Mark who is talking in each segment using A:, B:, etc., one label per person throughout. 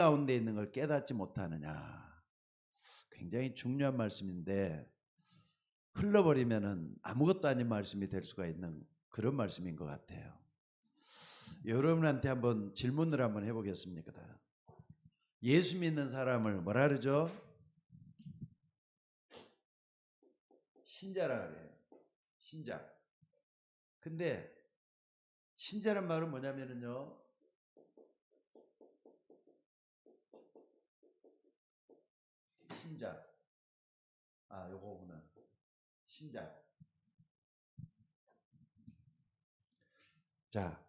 A: 가운데 있는 걸 깨닫지 못하느냐. 굉장히 중요한 말씀인데 흘러버리면은 아무것도 아닌 말씀이 될 수가 있는 그런 말씀인 것 같아요. 여러분한테 한번 질문을 한번 해보겠습니다. 예수 믿는 사람을 뭐라 그러죠? 신자라 그래요. 신자. 근데 신자란 말은 뭐냐면은요, 신자. 요거구나. 신자. 자,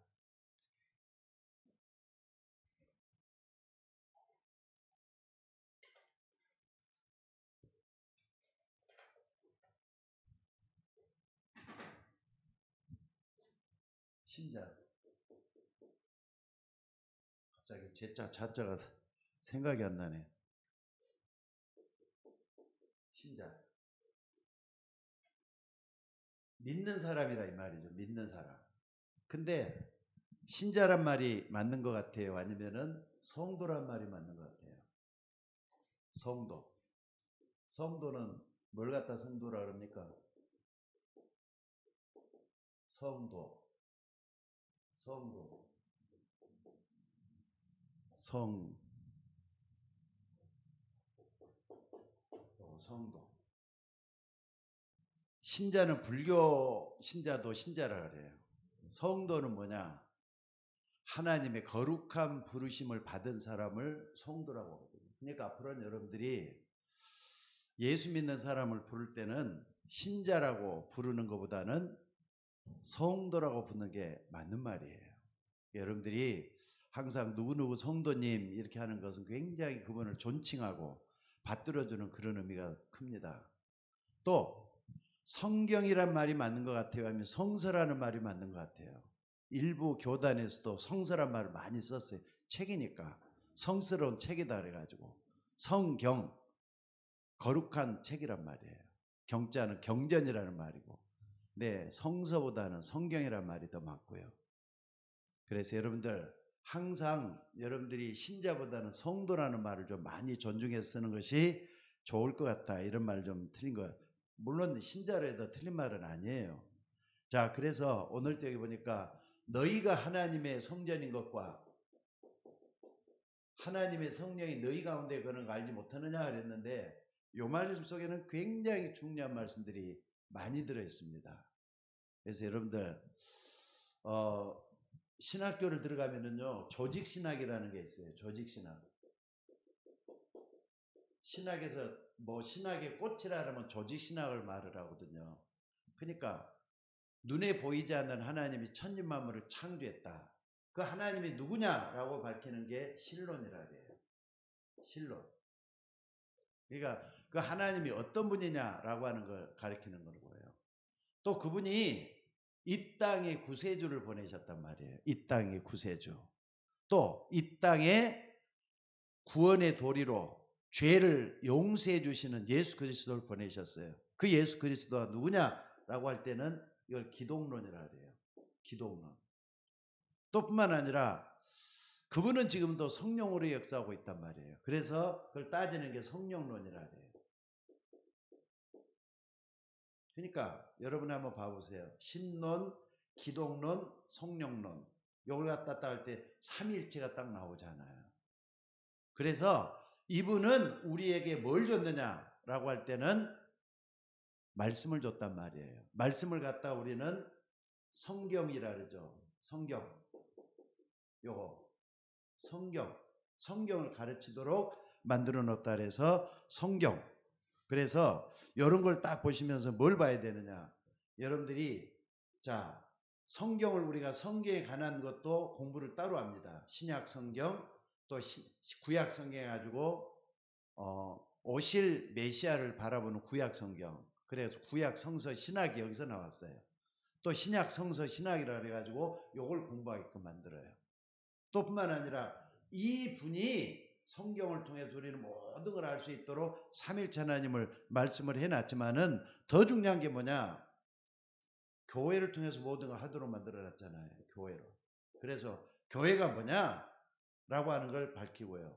A: 신자. 갑자기 자자가 생각이 안 나네. 신자. 믿는 사람이라 이 말이죠. 믿는 사람. 근데 신자란 말이 맞는 것 같아요? 아니면은 성도란 말이 맞는 것 같아요? 성도. 성도는 뭘 갖다 성도라 그럽니까? 성도. 성도. 성도. 신자는 불교 신자도 신자라 그래요. 성도는 뭐냐? 하나님의 거룩한 부르심을 받은 사람을 성도라고 하거든요. 그러니까 앞으로는 여러분들이 예수 믿는 사람을 부를 때는 신자라고 부르는 것보다는 성도라고 부르는 게 맞는 말이에요. 여러분들이 항상 누구누구 성도님 이렇게 하는 것은 굉장히 그분을 존칭하고 받들어주는 그런 의미가 큽니다. 또 성경이란 말이 맞는 것 같아요? 아니면 성서라는 말이 맞는 것 같아요? 일부 교단에서도 성서란 말을 많이 썼어요. 책이니까 성스러운 책이다 그래가지고 성경, 거룩한 책이란 말이에요. 경자는 경전이라는 말이고, 네, 성서보다는 성경이란 말이 더 맞고요. 그래서 여러분들 항상 여러분들이 신자보다는 성도라는 말을 좀 많이 존중해서 쓰는 것이 좋을 것 같다. 이런 말 좀 틀린 것 같아요. 물론 신자로 해도 틀린 말은 아니에요. 자, 그래서 오늘 또 여기 보니까 너희가 하나님의 성전인 것과 하나님의 성령이 너희 가운데 거는 거 알지 못하느냐 그랬는데 이 말씀 속에는 굉장히 중요한 말씀들이 많이 들어 있습니다. 그래서 여러분들 신학교를 들어가면은요 조직 신학이라는 게 있어요. 조직 신학. 신학에서 뭐 신학의 꽃이라 하면 조직 신학을 말을 하거든요. 그러니까 눈에 보이지 않는 하나님이 천지 만물을 창조했다. 그 하나님이 누구냐라고 밝히는 게 신론이라 해요. 신론. 그러니까 그 하나님이 어떤 분이냐라고 하는 걸 가리키는 거고요. 또 그분이 이 땅에 구세주를 보내셨단 말이에요. 이 땅에 구세주. 또 이 땅에 구원의 도리로 죄를 용서해 주시는 예수 그리스도를 보내셨어요. 그 예수 그리스도가 누구냐라고 할 때는 이걸 기독론이라 그래요. 기독론. 또 뿐만 아니라 그분은 지금도 성령으로 역사하고 있단 말이에요. 그래서 그걸 따지는 게 성령론이라 그래요. 그러니까 여러분 한번 봐보세요. 신론, 기독론, 성령론 이걸 갖다 따할 때 삼위일체가 딱 나오잖아요. 그래서 이분은 우리에게 뭘 줬느냐라고 할 때는 말씀을 줬단 말이에요. 말씀을 갖다 우리는 성경이라 그러죠. 성경. 요거 성경을 가르치도록 만들어 놓았다 그래서 성경. 그래서 이런 걸 딱 보시면서 뭘 봐야 되느냐. 여러분들이 자 성경을 우리가 성경에 관한 것도 공부를 따로 합니다. 신약 성경 또 구약 성경 가지고 오실 메시아를 바라보는 구약 성경. 그래서 구약 성서 신학이 여기서 나왔어요. 또 신약 성서 신학이라 그래가지고 요걸 공부하게끔 만들어요. 또 뿐만 아니라 이 분이 성경을 통해서 우리는 모든 걸 알 수 있도록 삼일체 하나님을 말씀을 해놨지만은 더 중요한 게 뭐냐? 교회를 통해서 모든 걸 하도록 만들어놨잖아요. 교회로. 그래서 교회가 뭐냐? 라고 하는 걸 밝히고요.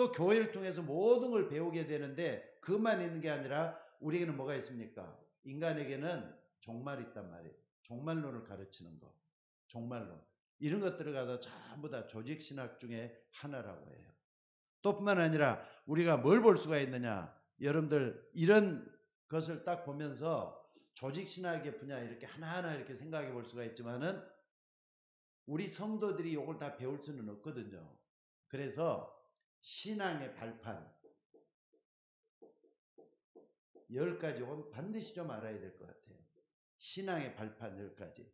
A: 또 교회를 통해서 모든 걸 배우게 되는데 그것만 있는 게 아니라 우리에게는 뭐가 있습니까? 인간에게는 종말이 있단 말이에요. 종말론을 가르치는 거. 종말론. 이런 것들을 갖다 전부 다 조직신학 중에 하나라고 해요. 또 뿐만 아니라 우리가 뭘 볼 수가 있느냐. 여러분들 이런 것을 딱 보면서 조직신학의 분야 이렇게 하나하나 이렇게 생각해 볼 수가 있지만은 우리 성도들이 이걸 다 배울 수는 없거든요. 그래서 신앙의 발판 10가지 이건 반드시 좀 알아야 될 것 같아요. 신앙의 발판 10가지.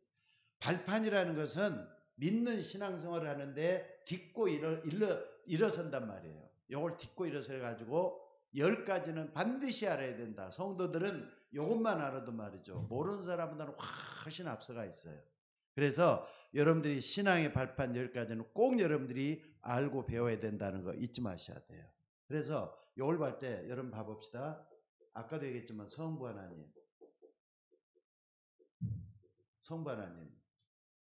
A: 발판이라는 것은 믿는 신앙생활을 하는데 딛고 일어선단 말이에요. 이걸 딛고 일어서 가지고 10가지는 반드시 알아야 된다. 성도들은 이것만 알아도 말이죠. 모르는 사람보다는 훨씬 앞서가 있어요. 그래서 여러분들이 신앙의 발판 10가지는 꼭 여러분들이 알고 배워야 된다는 거 잊지 마셔야 돼요. 그래서 이걸 볼 때 여러분 봐봅시다. 아까도 얘기했지만 성부 하나님, 성부 하나님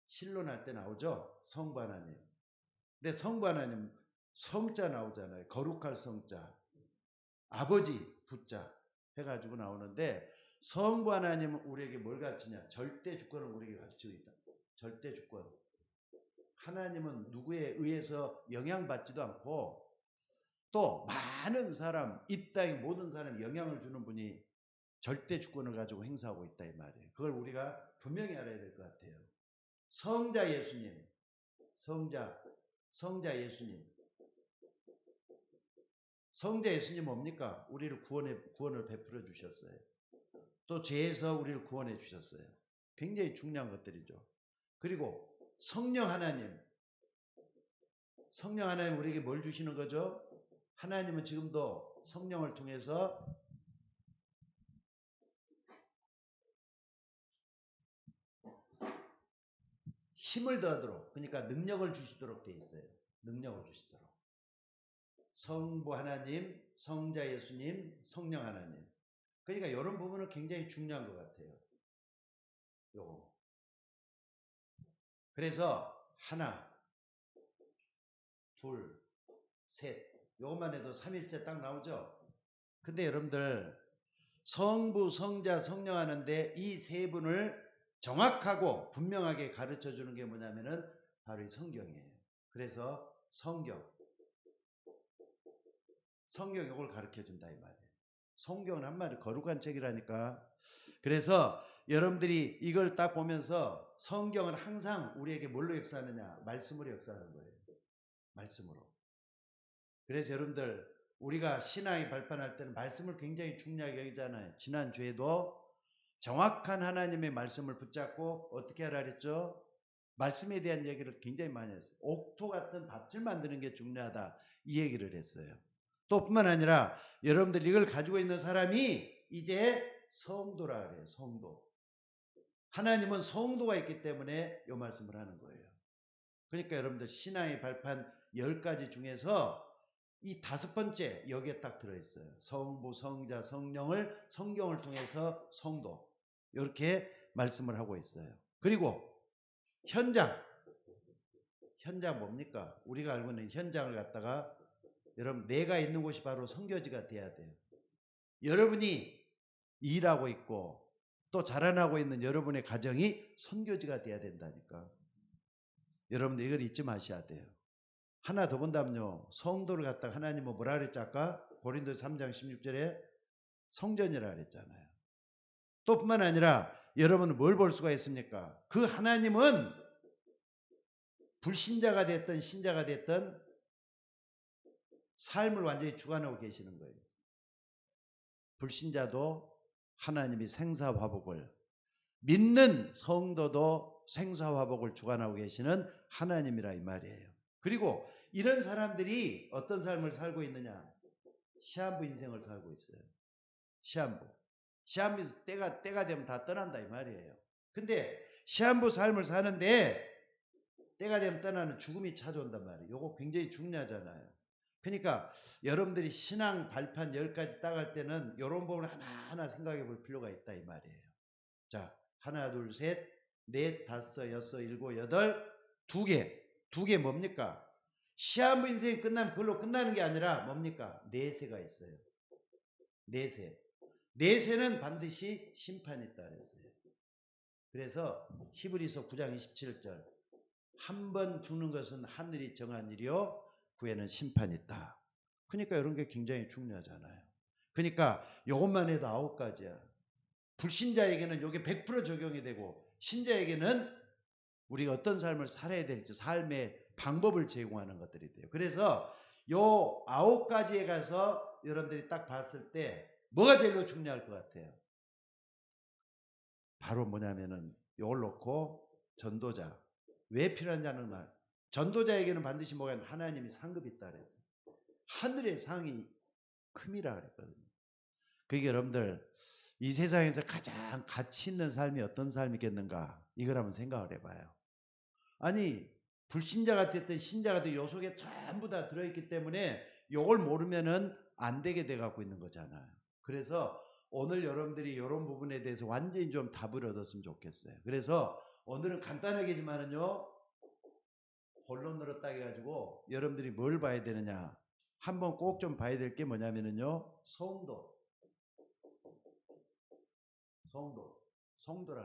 A: 신론할 때 나오죠. 성부 하나님. 근데 성부 하나님 성자 나오잖아요. 거룩할 성자, 아버지 부자 해가지고 나오는데 성부 하나님은 우리에게 뭘 가르치냐? 절대 주권을 우리에게 가르치고 있다. 절대 주권. 하나님은 누구에 의해서 영향받지도 않고 또 많은 사람, 이 땅의 모든 사람에 영향을 주는 분이 절대 주권을 가지고 행사하고 있다 이 말이에요. 그걸 우리가 분명히 알아야 될 것 같아요. 성자 예수님, 성자 예수님. 성자 예수님 뭡니까? 우리를 구원을 베풀어 주셨어요. 또 죄에서 우리를 구원해 주셨어요. 굉장히 중요한 것들이죠. 그리고 성령 하나님 우리에게 뭘 주시는 거죠? 하나님은 지금도 성령을 통해서 힘을 더하도록, 그러니까 능력을 주시도록 돼 있어요. 능력을 주시도록. 성부 하나님, 성자 예수님, 성령 하나님. 그러니까 이런 부분은 굉장히 중요한 것 같아요. 요거. 그래서 하나, 둘, 셋. 요것만 해도 삼일째 딱 나오죠. 근데 여러분들 성부, 성자, 성령 하는데 이 세 분을 정확하고 분명하게 가르쳐 주는 게 뭐냐면은 바로 이 성경이에요. 그래서 성경 이걸 가르쳐 준다 이 말이에요. 성경은 한마디 거룩한 책이라니까. 그래서 여러분들이 이걸 딱 보면서 성경은 항상 우리에게 뭘로 역사하느냐? 말씀으로 역사하는 거예요. 말씀으로. 그래서 여러분들 우리가 신앙이 발판할 때는 말씀을 굉장히 중요하게 여기잖아요. 지난주에도 정확한 하나님의 말씀을 붙잡고 어떻게 하라 그랬죠? 말씀에 대한 얘기를 굉장히 많이 했어요. 옥토 같은 밭을 만드는 게 중요하다. 이 얘기를 했어요. 또 뿐만 아니라 여러분들 이걸 가지고 있는 사람이 이제 성도라 그래요. 성도. 하나님은 성도가 있기 때문에 이 말씀을 하는 거예요. 그러니까 여러분들 신앙의 발판 10가지 중에서 이 5번째 여기에 딱 들어있어요. 성부, 성자, 성령을 성경을 통해서 성도 이렇게 말씀을 하고 있어요. 그리고 현장 뭡니까? 우리가 알고 있는 현장을 갖다가 여러분 내가 있는 곳이 바로 선교지가 돼야 돼요. 여러분이 일하고 있고 또 자라나고 있는 여러분의 가정이 선교지가 돼야 된다니까. 여러분들 이걸 잊지 마셔야 돼요. 하나 더 본다면요. 성도를 갖다가 하나님은 뭐라 그랬지 아까? 고린도서 3장 16절에 성전이라 그랬잖아요. 또 뿐만 아니라 여러분은 뭘 볼 수가 있습니까? 그 하나님은 불신자가 됐든 신자가 됐든 삶을 완전히 주관하고 계시는 거예요. 불신자도 하나님이 생사화복을, 믿는 성도도 생사화복을 주관하고 계시는 하나님이라 이 말이에요. 그리고 이런 사람들이 어떤 삶을 살고 있느냐? 시한부 인생을 살고 있어요. 시한부 때가 되면 다 떠난다 이 말이에요. 근데 시한부 삶을 사는데 때가 되면 떠나는 죽음이 찾아온단 말이에요. 요거 굉장히 중요하잖아요. 그러니까 여러분들이 신앙 발판 10가지 따갈 때는 이런 부분을 하나하나 생각해 볼 필요가 있다 이 말이에요. 자, 하나, 둘, 셋, 넷, 다섯, 여섯, 일곱, 여덟, 두 개 뭡니까? 시한부 인생이 끝나면 그걸로 끝나는 게 아니라 뭡니까? 내세가 있어요. 내세. 내세는 반드시 심판이 있다 그랬어요. 그래서 히브리서 9장 27절 한 번 죽는 것은 하늘이 정한 일이요 후에는 심판이 있다. 그러니까 이런 게 굉장히 중요하잖아요. 그러니까 이것만 해도 9가지야. 불신자에게는 이게 100% 적용이 되고 신자에게는 우리가 어떤 삶을 살아야 될지 삶의 방법을 제공하는 것들이 돼요. 그래서 요 9가지에 가서 여러분들이 딱 봤을 때 뭐가 제일 중요할 것 같아요? 바로 뭐냐면은 요걸 놓고 전도자. 왜 필요한지는 말. 전도자에게는 반드시 뭐가 하나님이 상급이 있다 그랬어요. 하늘의 상이 큼이라 그랬거든요. 그게 여러분들 이 세상에서 가장 가치 있는 삶이 어떤 삶이겠는가 이걸 한번 생각을 해봐요. 아니 불신자가 됐든 신자가 됐든 요 속에 전부 다 들어있기 때문에 요걸 모르면은 안 되게 돼 갖고 있는 거잖아요. 그래서 오늘 여러분들이 이런 부분에 대해서 완전히 좀 답을 얻었으면 좋겠어요. 그래서 오늘은 간단하게지만은요 본론으로 딱 해가지고 여러분들이 뭘 봐야 되느냐 한번 꼭 좀 봐야 될 게 뭐냐면은요 성도라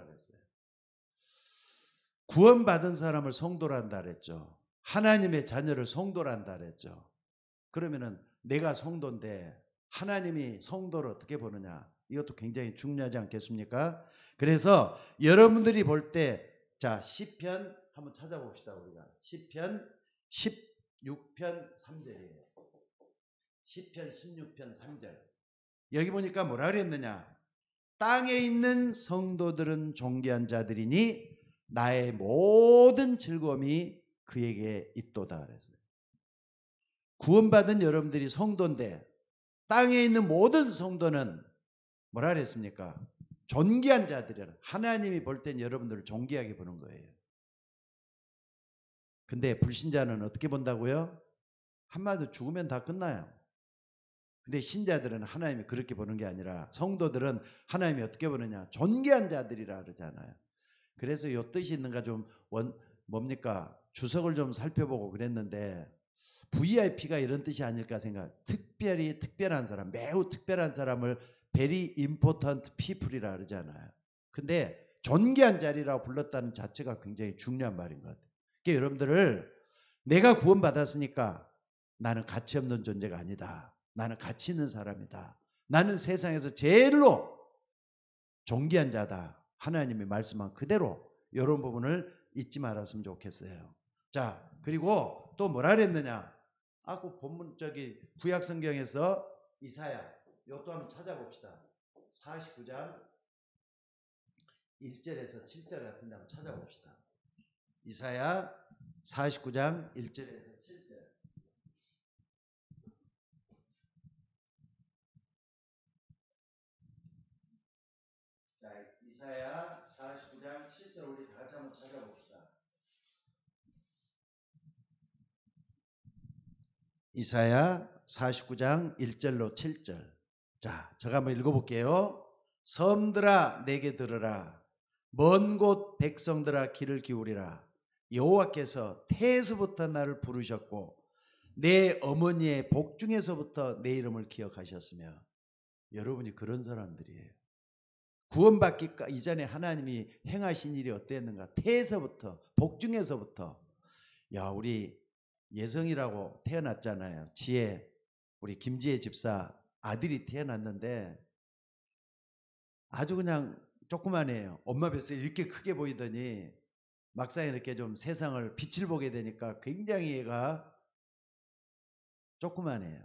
A: 그랬어요. 구원받은 사람을 성도란다 그랬죠. 하나님의 자녀를 성도란다 그랬죠. 그러면은 내가 성도인데 하나님이 성도를 어떻게 보느냐 이것도 굉장히 중요하지 않겠습니까? 그래서 여러분들이 볼 때 자 시편 한번 찾아봅시다. 우리가 시편 16편 3절이에요. 시편 16편 3절 여기 보니까 뭐라 그랬느냐 땅에 있는 성도들은 존귀한 자들이니 나의 모든 즐거움이 그에게 있도다 그랬어요. 구원받은 여러분들이 성도인데 땅에 있는 모든 성도는 뭐라 그랬습니까? 존귀한 자들이라. 하나님이 볼 땐 여러분들을 존귀하게 보는 거예요. 근데 불신자는 어떻게 본다고요? 한마디로 죽으면 다 끝나요. 근데 신자들은 하나님이 그렇게 보는 게 아니라 성도들은 하나님이 어떻게 보느냐? 존귀한 자들이라 그러잖아요. 그래서 이 뜻이 있는가 좀 뭡니까? 주석을 좀 살펴보고 그랬는데 VIP가 이런 뜻이 아닐까 생각. 특별히 특별한 사람, 매우 특별한 사람을 very important people이라 그러잖아요. 근데 존귀한 자리라고 불렀다는 자체가 굉장히 중요한 말인 것 같아요. 그러니까 여러분들을 내가 구원받았으니까 나는 가치 없는 존재가 아니다. 나는 가치 있는 사람이다. 나는 세상에서 제일로 존귀한 자다. 하나님이 말씀한 그대로 이런 부분을 잊지 말았으면 좋겠어요. 자, 그리고 또 뭐라 그랬느냐? 그 본문 구약 성경에서 이사야 이것도 한번 찾아봅시다. 49장 1절에서 7절 같은 데 한번 찾아봅시다. 이사야 49장 1절에서 7절. 자, 이사야 49장 7절 우리 다 같이 한번 찾아봅시다. 이사야 49장 1절로 7절. 자, 제가 한번 읽어볼게요. 섬들아 내게 들으라. 먼 곳 백성들아 귀를 기울이라. 여호와께서 태에서부터 나를 부르셨고 내 어머니의 복중에서부터 내 이름을 기억하셨으며. 여러분이 그런 사람들이에요. 구원받기 이전에 하나님이 행하신 일이 어땠는가? 태에서부터 복중에서부터. 야, 우리 예성이라고 태어났잖아요. 지혜, 우리 김지혜 집사 아들이 태어났는데 아주 그냥 조그만해요. 엄마 뱃속에 이렇게 크게 보이더니 막상 이렇게 좀 세상을 빛을 보게 되니까 굉장히 얘가 조그만해요.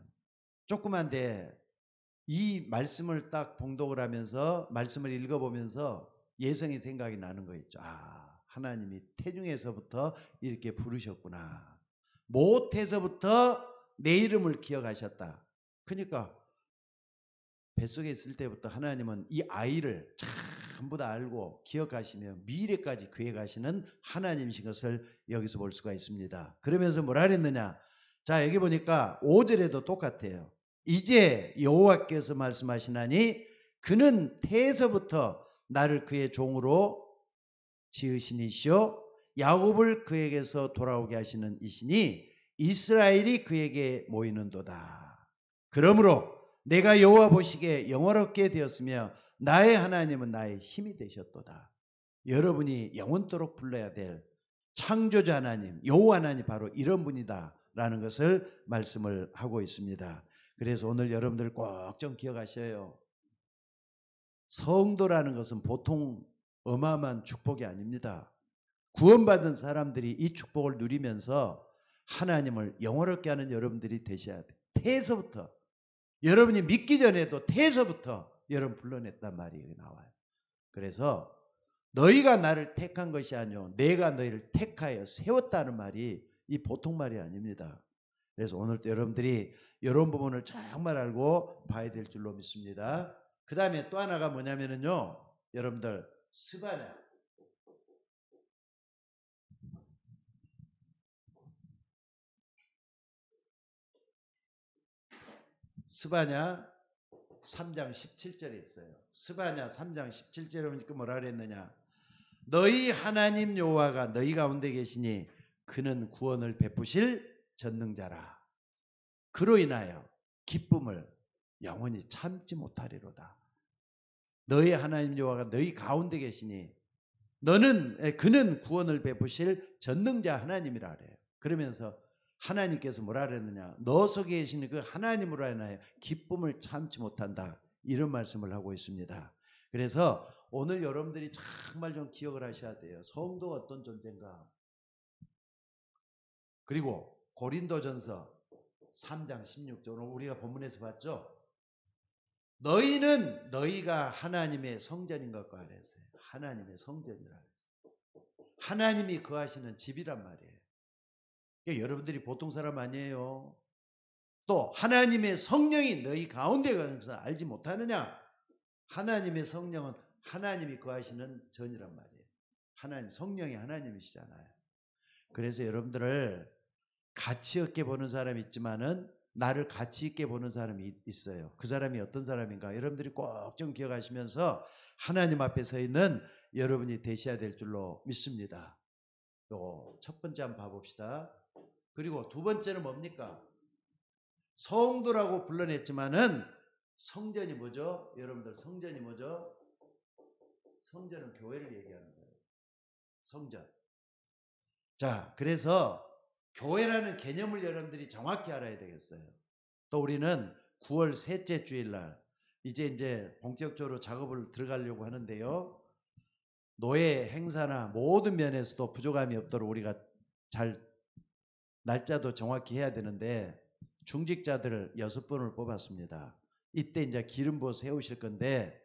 A: 조그만데 이 말씀을 딱 봉독을 하면서 말씀을 읽어보면서 예성이 생각이 나는 거 있죠. 하나님이 태중에서부터 이렇게 부르셨구나. 못해서부터 내 이름을 기억하셨다. 그러니까 뱃속에 있을 때부터 하나님은 이 아이를 전부 다 알고 기억하시며 미래까지 계획하시는 하나님이신 것을 여기서 볼 수가 있습니다. 그러면서 뭐라 그랬느냐? 자, 여기 보니까 5절에도 똑같아요. 이제 여호와께서 말씀하시나니 그는 태에서부터 나를 그의 종으로 지으신 이시요 야곱을 그에게서 돌아오게 하시는 이시니 이스라엘이 그에게 모이는도다. 그러므로 내가 여호와 보시기에 영원롭게 되었으며 나의 하나님은 나의 힘이 되셨도다. 여러분이 영원토록 불러야 될 창조자 하나님, 여호와 하나님 바로 이런 분이다 라는 것을 말씀을 하고 있습니다. 그래서 오늘 여러분들 꼭 좀 기억하셔요. 성도라는 것은 보통 어마어마한 축복이 아닙니다. 구원받은 사람들이 이 축복을 누리면서 하나님을 영원롭게 하는 여러분들이 되셔야 돼요. 태에서부터 여러분이 믿기 전에도 태에서부터 여러분 불러냈단 말이 나와요. 그래서 너희가 나를 택한 것이 아니오 내가 너희를 택하여 세웠다는 말이 이 보통 말이 아닙니다. 그래서 오늘도 여러분들이 이런 부분을 정말 알고 봐야 될 줄로 믿습니다. 그 다음에 또 하나가 뭐냐면요, 여러분들 스바냐, 스바냐 3장 17절에 있어요. 스바냐 3장 17절에 보니까 뭐라 그랬느냐, 너희 하나님 여호와가 너희 가운데 계시니 그는 구원을 베푸실 전능자라. 그로 인하여 기쁨을 영원히 참지 못하리로다. 너희 하나님 여호와가 너희 가운데 계시니 그는 구원을 베푸실 전능자 하나님이라 그래요. 그러면서 하나님께서 뭐라 그랬느냐, 너 속에 계시는 그 하나님으로 인하여 기쁨을 참지 못한다, 이런 말씀을 하고 있습니다. 그래서 오늘 여러분들이 정말 좀 기억을 하셔야 돼요. 성도가 어떤 존재인가. 그리고 고린도전서 3장 16절, 오늘 우리가 본문에서 봤죠. 너희는 너희가 하나님의 성전인 것과 그랬어요. 하나님의 성전이라 그랬어요. 하나님이 거하시는 집이란 말이에요. 그러니까 여러분들이 보통 사람 아니에요. 또 하나님의 성령이 너희 가운데 가는 것을 알지 못하느냐. 하나님의 성령은 하나님이 거하시는 전이란 말이에요. 하나님, 성령이 하나님이시잖아요. 그래서 여러분들을 가치 없게 보는 사람이 있지만은 나를 가치 있게 보는 사람이 있어요. 그 사람이 어떤 사람인가 여러분들이 꼭 좀 기억하시면서 하나님 앞에 서 있는 여러분이 되셔야 될 줄로 믿습니다. 또 첫 번째 한번 봐봅시다. 그리고 두 번째는 뭡니까? 성도라고 불러냈지만은 성전이 뭐죠? 여러분들 성전이 뭐죠? 성전은 교회를 얘기하는 거예요. 성전. 자, 그래서 교회라는 개념을 여러분들이 정확히 알아야 되겠어요. 또 우리는 9월 셋째 주일날 이제 본격적으로 작업을 들어가려고 하는데요. 노예 행사나 모든 면에서도 부족함이 없도록 우리가 잘 날짜도 정확히 해야 되는데 중직자들을 6분을 뽑았습니다. 이때 이제 기름 부어 세우실 건데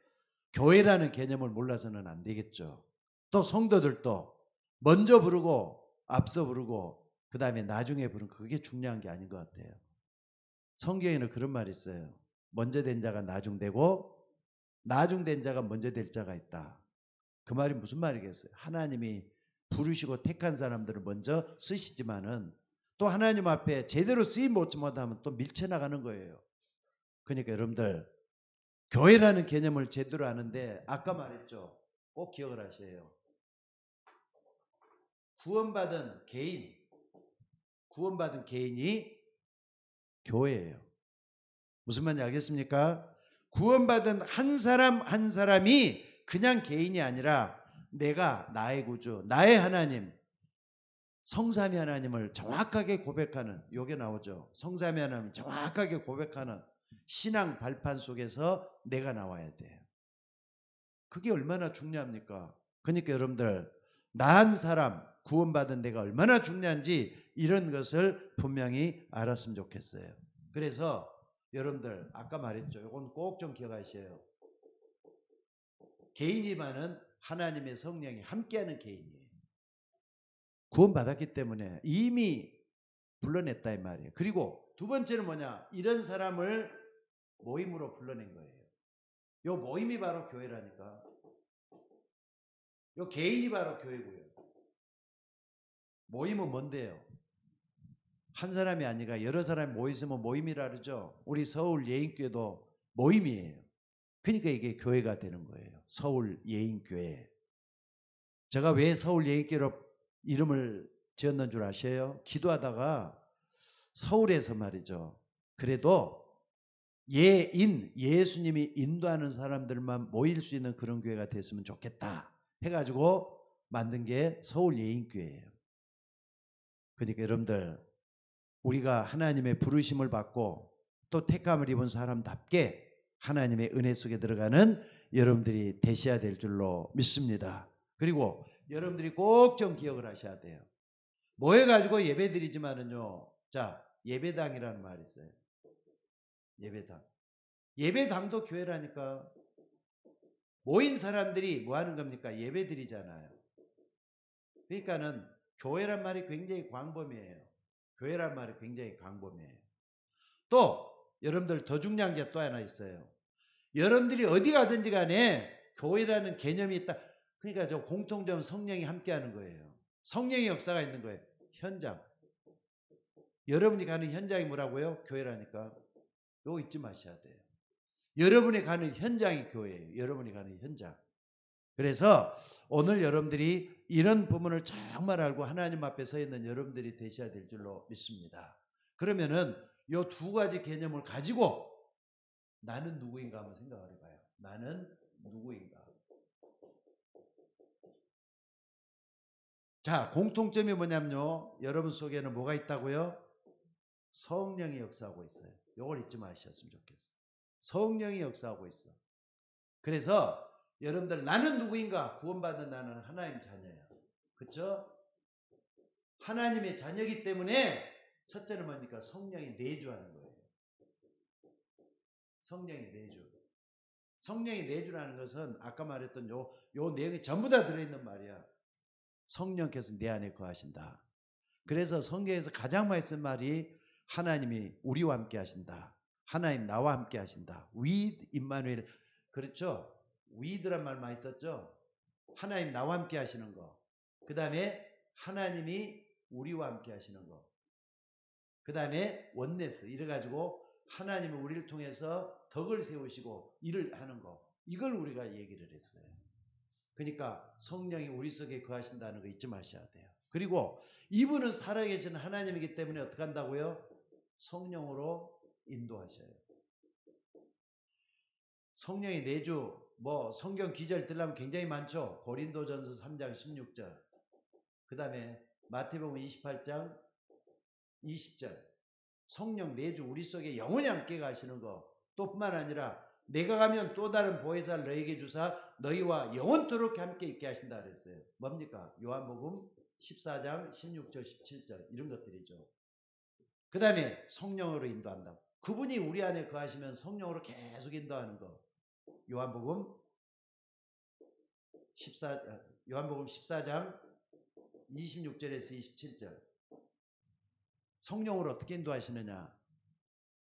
A: 교회라는 개념을 몰라서는 안 되겠죠. 또 성도들도 먼저 부르고 앞서 부르고 그 다음에 나중에 부르는 그게 중요한 게 아닌 것 같아요. 성경에는 그런 말이 있어요. 먼저 된 자가 나중되고 나중된 자가 먼저 될 자가 있다. 그 말이 무슨 말이겠어요? 하나님이 부르시고 택한 사람들을 먼저 쓰시지만은 또 하나님 앞에 제대로 쓰임 못하면 또 밀쳐나가는 거예요. 그러니까 여러분들 교회라는 개념을 제대로 아는데 아까 말했죠. 꼭 기억을 하셔야 해요. 구원받은 개인이 교회예요. 무슨 말인지 알겠습니까? 구원받은 한 사람 한 사람이 그냥 개인이 아니라 내가 나의 구주, 나의 하나님, 성삼위 하나님을 정확하게 고백하는, 요게 나오죠. 성삼위 하나님을 정확하게 고백하는 신앙 발판 속에서 내가 나와야 돼요. 그게 얼마나 중요합니까? 그러니까 여러분들 나한 사람 구원받은 내가 얼마나 중요한지 이런 것을 분명히 알았으면 좋겠어요. 그래서 여러분들 아까 말했죠. 이건 꼭 좀 기억하셔요. 개인이만은 하나님의 성령이 함께하는 개인이에요. 구원받았기 때문에 이미 불러냈다 이 말이에요. 그리고 두 번째는 뭐냐? 이런 사람을 모임으로 불러낸 거예요. 요 모임이 바로 교회라니까. 요 개인이 바로 교회고요. 모임은 뭔데요? 한 사람이 아니라 여러 사람이 모이면 모임이라 그러죠. 우리 서울 예인교회도 모임이에요. 그러니까 이게 교회가 되는 거예요. 서울 예인교회. 제가 왜 서울 예인교회로 이름을 지었는 줄 아세요? 기도하다가 서울에서 말이죠. 그래도 예수님이 인도하는 사람들만 모일 수 있는 그런 교회가 됐으면 좋겠다 해가지고 만든 게 서울 예인교회예요. 그러니까 여러분들, 우리가 하나님의 부르심을 받고 또 택함을 입은 사람답게 하나님의 은혜 속에 들어가는 여러분들이 되셔야 될 줄로 믿습니다. 그리고 여러분들이 꼭 좀 기억을 하셔야 돼요. 모여가지고 예배 드리지만은요, 자, 예배당이라는 말이 있어요. 예배당. 예배당도 교회라니까. 모인 사람들이 뭐 하는 겁니까? 예배 드리잖아요. 그러니까는 교회란 말이 굉장히 광범위해요. 교회란 말이 굉장히 광범위해요. 또 여러분들 더 중요한 게 또 하나 있어요. 여러분들이 어디 가든지 간에 교회라는 개념이 있다. 그러니까 저 공통점 성령이 함께하는 거예요. 성령의 역사가 있는 거예요. 현장. 여러분이 가는 현장이 뭐라고요? 교회라니까. 이거 잊지 마셔야 돼요. 여러분이 가는 현장이 교회예요. 여러분이 가는 현장. 그래서 오늘 여러분들이 이런 부분을 정말 알고 하나님 앞에 서 있는 여러분들이 되셔야 될 줄로 믿습니다. 그러면은 이 두 가지 개념을 가지고 나는 누구인가 한번 생각을 해봐요. 나는 누구인가. 자, 공통점이 뭐냐면요. 여러분 속에는 뭐가 있다고요? 성령이 역사하고 있어요. 이걸 잊지 마셨으면 좋겠어요. 성령이 역사하고 있어. 그래서 여러분들 나는 누구인가? 구원받은 나는 하나님 자녀예요. 그렇죠? 하나님의 자녀이기 때문에 첫째는 뭡니까? 성령이 내주하는 거예요. 성령이 내주. 성령이 내주라는 것은 아까 말했던 요 내용이 전부 다 들어있는 말이야. 성령께서 내 안에 거하신다. 그래서 성경에서 가장 많이 쓴 말이 하나님이 우리와 함께 하신다. 하나님 나와 함께 하신다. with 임마누엘. 그렇죠? with란 말 많이 썼죠? 하나님 나와 함께 하시는 거. 그 다음에 하나님이 우리와 함께 하시는 거. 그 다음에 원네스. 이래가지고 하나님이 우리를 통해서 덕을 세우시고 일을 하는 거. 이걸 우리가 얘기를 했어요. 그러니까 성령이 우리 속에 거하신다는 거 잊지 마셔야 돼요. 그리고 이분은 살아계신 하나님이기 때문에 어떻게 한다고요? 성령으로 인도하셔요. 성령이 내주 뭐 성경 기절 들라면 굉장히 많죠. 고린도전서 3장 16절. 그 다음에 마태복음 28장 20절. 성령 내주 우리 속에 영원히 함께 가시는 거. 또 뿐만 아니라 내가 가면 또 다른 보혜사를 너에게 주사 너희와 영원토록 함께 있게 하신다 그랬어요. 뭡니까? 요한복음 14장 16절 17절 이런 것들이죠. 그 다음에 성령으로 인도한다. 그분이 우리 안에 거하시면 성령으로 계속 인도하는 거. 요한복음 14장 26절에서 27절. 성령으로 어떻게 인도하시느냐?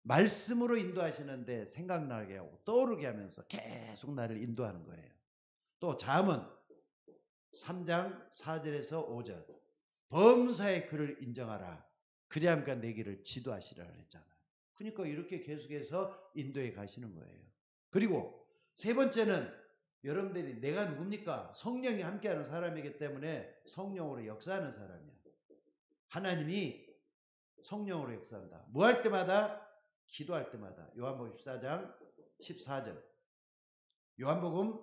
A: 말씀으로 인도하시는데 생각나게 하고 떠오르게 하면서 계속 나를 인도하는 거예요. 또 잠언 3장 4절에서 5절. 범사의 그를 인정하라. 그리함과 내 길을 지도하시라 그랬잖아요. 그러니까 이렇게 계속해서 인도해 가시는 거예요. 그리고 세 번째는 여러분들이 내가 누굽니까? 성령이 함께하는 사람이기 때문에 성령으로 역사하는 사람이야. 하나님이 성령으로 역사한다. 뭐 할 때마다? 기도할 때마다. 요한복음 14장 14절. 요한복음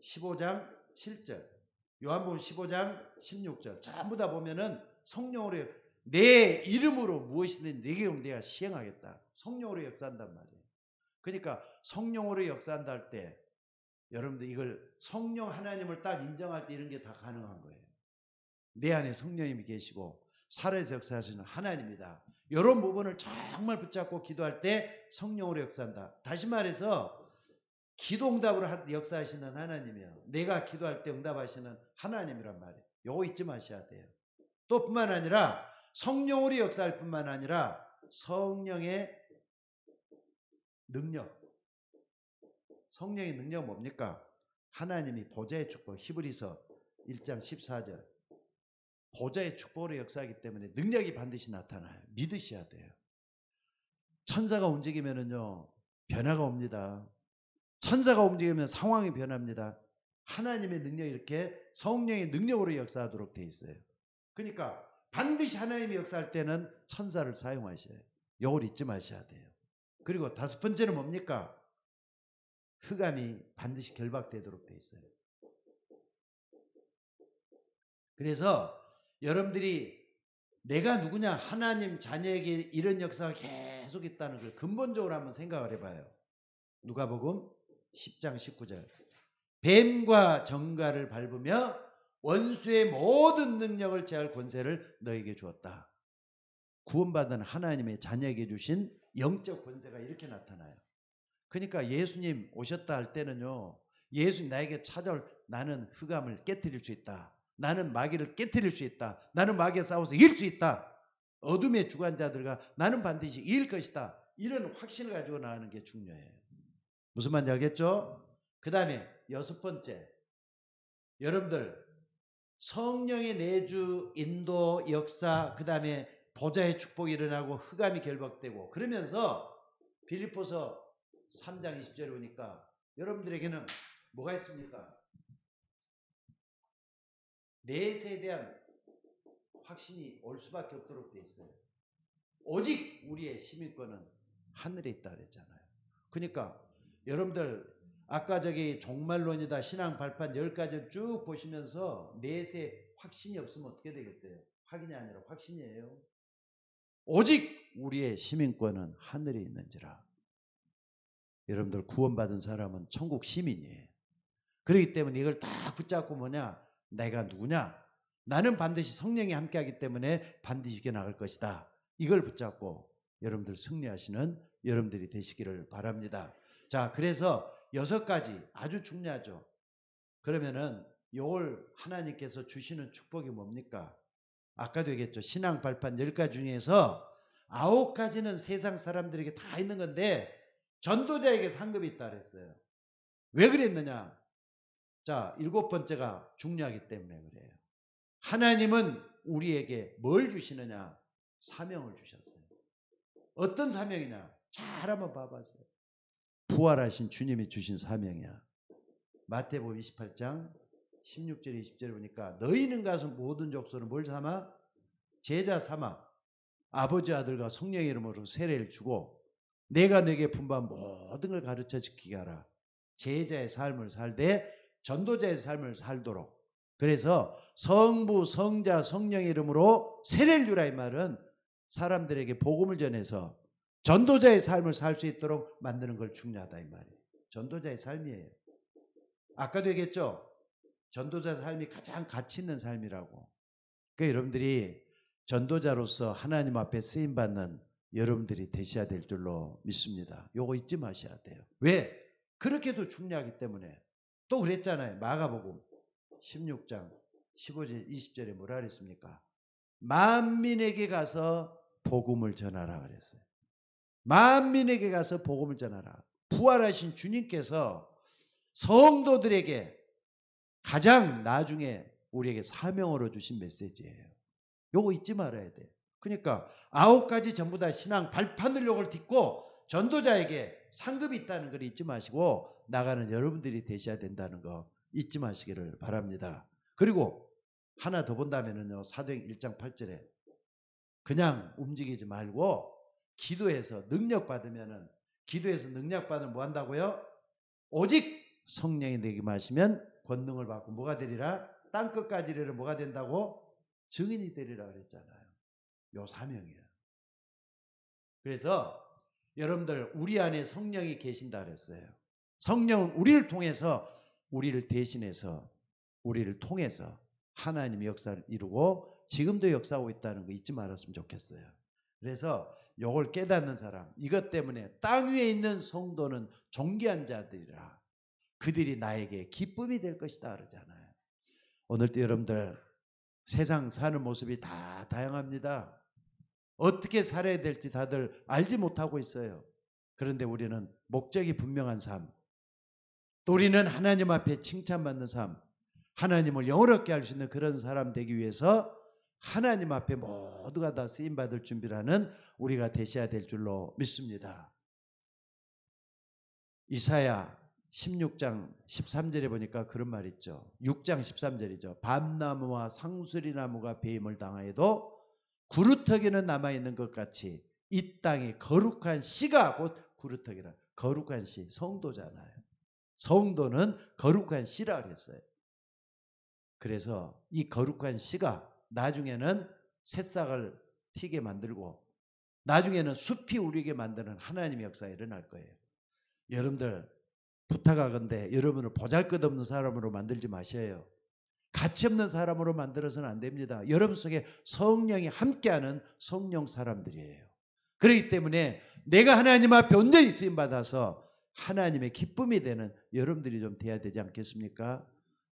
A: 15장 7절. 요한복음 15장 16절. 전부 다 보면은 성령으로 내 이름으로 무엇이든 내게 오면 내가 시행하겠다. 성령으로 역사한단 말이에요. 그러니까 성령으로 역사한다 할 때 여러분들 이걸 성령 하나님을 딱 인정할 때 이런 게 다 가능한 거예요. 내 안에 성령님이 계시고 살아서 역사하시는 하나님이다. 이런 부분을 정말 붙잡고 기도할 때 성령으로 역사한다. 다시 말해서 기도 응답으로 역사하시는 하나님이에요. 내가 기도할 때 응답하시는 하나님이란 말이에요. 이거 잊지 마셔야 돼요. 또 뿐만 아니라 성령으로 역사할 뿐만 아니라 성령의 능력. 성령의 능력은 뭡니까? 하나님이 보좌의 축복. 히브리서 1장 14절. 보좌의 축복으로 역사하기 때문에 능력이 반드시 나타나요. 믿으셔야 돼요. 천사가 움직이면은요, 변화가 옵니다. 천사가 움직이면 상황이 변합니다. 하나님의 능력이 이렇게 성령의 능력으로 역사하도록 돼 있어요. 그러니까 반드시 하나님의 역사할 때는 천사를 사용하셔야 해요. 이걸 잊지 마셔야 돼요. 그리고 다섯 번째는 뭡니까? 흑암이 반드시 결박되도록 돼 있어요. 그래서 여러분들이 내가 누구냐, 하나님 자녀에게 이런 역사가 계속 있다는 걸 근본적으로 한번 생각을 해봐요. 누가복음 10장 19절. 뱀과 정갈을 밟으며 원수의 모든 능력을 제할 권세를 너에게 주었다. 구원받은 하나님의 자녀에게 주신 영적 권세가 이렇게 나타나요. 그러니까 예수님 오셨다 할 때는요, 예수님 나에게 찾아올, 나는 흑암을 깨트릴 수 있다. 나는 마귀를 깨트릴 수 있다. 나는 마귀에 싸워서 이길 수 있다. 어둠의 주관자들과 나는 반드시 이길 것이다. 이런 확신을 가지고 나가는 게 중요해요. 무슨 말인지 알겠죠? 그 다음에 여섯 번째, 여러분들 성령의 내주, 인도, 역사, 그 다음에 보좌의 축복이 일어나고 흑암이 결박되고 그러면서 빌립보서 3장 20절에 보니까 여러분들에게는 뭐가 있습니까? 내세에 대한 확신이 올 수밖에 없도록 되어 있어요. 오직 우리의 시민권은 하늘에 있다 그랬잖아요. 그러니까 여러분들 아까 저기 종말론이다 신앙 발판 10가지를 쭉 보시면서 내세 확신이 없으면 어떻게 되겠어요? 확인이 아니라 확신이에요. 오직 우리의 시민권은 하늘에 있는지라. 여러분들 구원받은 사람은 천국 시민이에요. 그렇기 때문에 이걸 딱 붙잡고 뭐냐, 내가 누구냐, 나는 반드시 성령이 함께하기 때문에 반드시 이겨나갈 것이다. 이걸 붙잡고 여러분들 승리하시는 여러분들이 되시기를 바랍니다. 자, 그래서 6가지 아주 중요하죠. 그러면은 요걸 하나님께서 주시는 축복이 뭡니까? 아까도 얘기했죠. 신앙 발판 10가지 중에서 9가지는 세상 사람들에게 다 있는 건데 전도자에게 상급이 있다 그랬어요. 왜 그랬느냐? 자, 7번째가 중요하기 때문에 그래요. 하나님은 우리에게 뭘 주시느냐? 사명을 주셨어요. 어떤 사명이냐? 잘 한번 봐보세요. 부활하신 주님이 주신 사명이야. 마태복음 28장 16절 20절에 보니까 너희는 가서 모든 족속을 뭘 삼아? 제자 삼아 아버지 아들과 성령의 이름으로 세례를 주고 내가 너에게 분부한 모든 걸 가르쳐 지키게 하라. 제자의 삶을 살되 전도자의 삶을 살도록. 그래서 성부 성자 성령의 이름으로 세례를 주라. 이 말은 사람들에게 복음을 전해서 전도자의 삶을 살 수 있도록 만드는 걸 중요하다 이 말이에요. 전도자의 삶이에요. 아까도 얘기했죠. 전도자 삶이 가장 가치 있는 삶이라고. 그러니까 여러분들이 전도자로서 하나님 앞에 쓰임받는 여러분들이 되셔야 될 줄로 믿습니다. 요거 잊지 마셔야 돼요. 왜? 그렇게도 중요하기 때문에. 또 그랬잖아요. 마가복음 16장 15절 20절에 뭐라 그랬습니까? 만민에게 가서 복음을 전하라 그랬어요. 만민에게 가서 복음을 전하라. 부활하신 주님께서 성도들에게 가장 나중에 우리에게 사명으로 주신 메시지예요. 요거 잊지 말아야 돼요. 그러니까 9가지 전부 다 신앙 발판을 요걸 딛고 전도자에게 상급이 있다는 걸 잊지 마시고 나가는 여러분들이 되셔야 된다는 거 잊지 마시기를 바랍니다. 그리고 하나 더 본다면은요. 사도행 1장 8절에 그냥 움직이지 말고 기도해서 능력 받으면은 기도해서 능력 받으면 뭐 한다고요? 오직 성령이 내게 마시면 권능을 받고 뭐가 되리라? 땅끝까지 이르러 뭐가 된다고? 증인이 되리라 그랬잖아요. 요 사명이에요. 그래서 여러분들 우리 안에 성령이 계신다 그랬어요. 성령은 우리를 통해서 우리를 대신해서 우리를 통해서 하나님의 역사를 이루고 지금도 역사하고 있다는 거 잊지 말았으면 좋겠어요. 그래서 요걸 깨닫는 사람, 이것 때문에 땅 위에 있는 성도는 존귀한 자들이라 그들이 나에게 기쁨이 될 것이다 그러잖아요. 오늘도 여러분들 세상 사는 모습이 다 다양합니다. 어떻게 살아야 될지 다들 알지 못하고 있어요. 그런데 우리는 목적이 분명한 삶, 또 우리는 하나님 앞에 칭찬받는 삶, 하나님을 영원롭게 할 수 있는 그런 사람 되기 위해서 하나님 앞에 모두가 다 쓰임받을 준비를 하는 우리가 되셔야 될 줄로 믿습니다. 이사야 16장 13절에 보니까 그런 말 있죠. 6장 13절이죠. 밤나무와 상수리나무가 배임을 당하여도 구루터기는 남아있는 것 같이 이 땅에 거룩한 씨가 곧 구루터기라. 거룩한 씨, 성도잖아요. 성도는 거룩한 씨라 그랬어요. 그래서 이 거룩한 씨가 나중에는 새싹을 튀게 만들고 나중에는 숲이 우리에게 만드는 하나님의 역사가 일어날 거예요. 여러분들 부탁하건대 여러분을 보잘것없는 사람으로 만들지 마셔요. 가치 없는 사람으로 만들어서는 안 됩니다. 여러분 속에 성령이 함께하는 성령 사람들이에요. 그렇기 때문에 내가 하나님 앞에 온전히 쓰임 받아서 하나님의 기쁨이 되는 여러분들이 좀 돼야 되지 않겠습니까?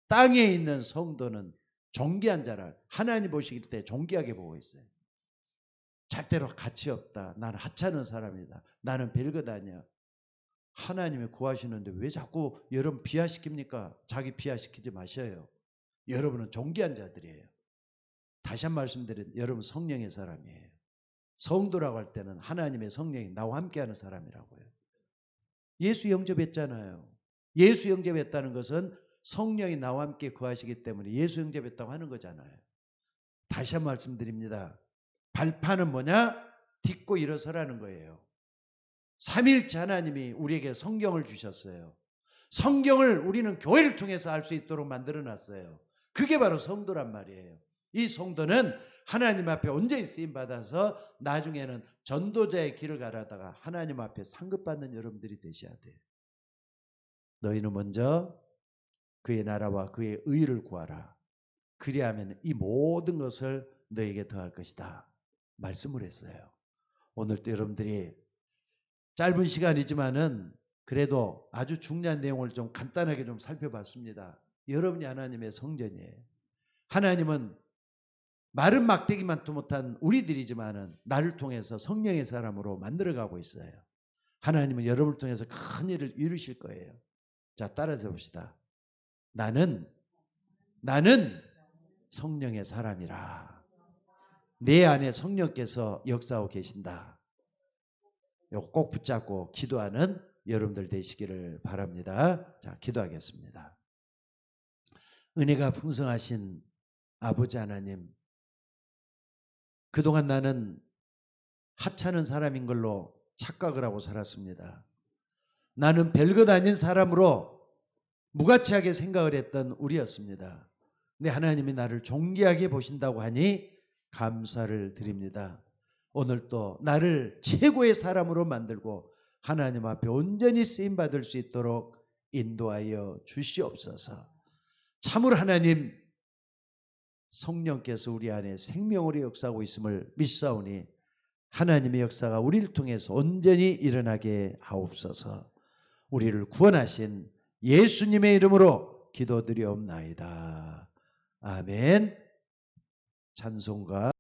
A: 땅에 있는 성도는 존귀한 자라. 하나님 보시길 때 존귀하게 보고 있어요. 절대로 가치 없다. 나는 하찮은 사람이다. 나는 별것 아니야. 하나님이 구하시는데 왜 자꾸 여러분 비하시킵니까? 자기 비하시키지 마셔요. 여러분은 존귀한 자들이에요. 다시 한 말씀드린 여러분 성령의 사람이에요. 성도라고 할 때는 하나님의 성령이 나와 함께하는 사람이라고요. 예수 영접했잖아요. 예수 영접했다는 것은 성령이 나와 함께 거하시기 때문에 예수 영접했다고 하는 거잖아요. 다시 한 말씀드립니다. 발판은 뭐냐? 딛고 일어서라는 거예요. 삼위일체 하나님이 우리에게 성경을 주셨어요. 성경을 우리는 교회를 통해서 알 수 있도록 만들어놨어요. 그게 바로 성도란 말이에요. 이 성도는 하나님 앞에 온전히 쓰임받아서 나중에는 전도자의 길을 가라다가 하나님 앞에 상급받는 여러분들이 되셔야 돼요. 너희는 먼저 그의 나라와 그의 의를 구하라. 그리하면 이 모든 것을 너에게 더할 것이다. 말씀을 했어요. 오늘도 여러분들이 짧은 시간이지만은 그래도 아주 중요한 내용을 좀 간단하게 좀 살펴봤습니다. 여러분이 하나님의 성전이에요. 하나님은 마른 막대기만도 못한 우리들이지만은 나를 통해서 성령의 사람으로 만들어가고 있어요. 하나님은 여러분을 통해서 큰 일을 이루실 거예요. 자, 따라서 봅시다. 나는 성령의 사람이라. 내 안에 성령께서 역사하고 계신다. 이거 꼭 붙잡고 기도하는 여러분들 되시기를 바랍니다. 자, 기도하겠습니다. 은혜가 풍성하신 아버지 하나님, 그동안 나는 하찮은 사람인 걸로 착각을 하고 살았습니다. 나는 별것 아닌 사람으로 무가치하게 생각을 했던 우리였습니다. 근데 하나님이 나를 존귀하게 보신다고 하니 감사를 드립니다. 오늘 또 나를 최고의 사람으로 만들고 하나님 앞에 온전히 쓰임받을 수 있도록 인도하여 주시옵소서. 참으로 하나님 성령께서 우리 안에 생명으로 역사하고 있음을 믿사오니 하나님의 역사가 우리를 통해서 온전히 일어나게 하옵소서. 우리를 구원하신 예수님의 이름으로 기도드리옵나이다. 아멘. 찬송가